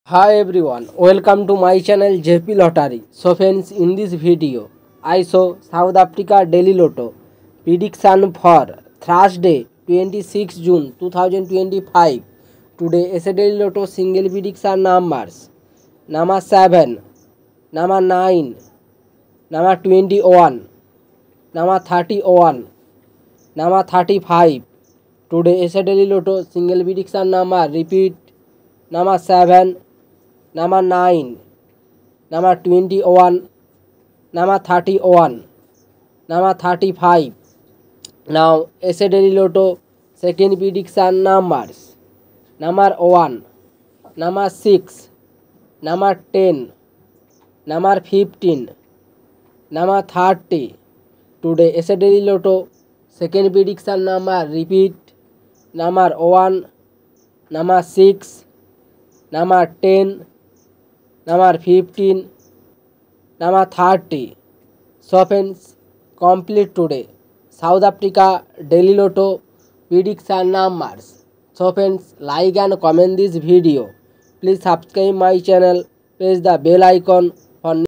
Hi everyone, welcome to my channel JP Lottery. So friends, in this video, I show South Africa Daily Lotto prediction for Thursday 26 June 2025. Today is a Daily Lotto single prediction numbers. Number 7, number 9, number 21, number 31, number 35. Today is a Daily Lotto single prediction number. Repeat, number 7, number 9, number 21, number 31, number 35. Now SA Daily Lotto second prediction numbers. Number 1, number 6, number 10, number 15, number 30. Today SA Daily Lotto second prediction number. Repeat, number 1, number 6, number 10, number 15, number 30. So friends, complete today South Africa Daily Lotto prediction numbers. So friends, like and comment this video. Please subscribe my channel. Press the bell icon for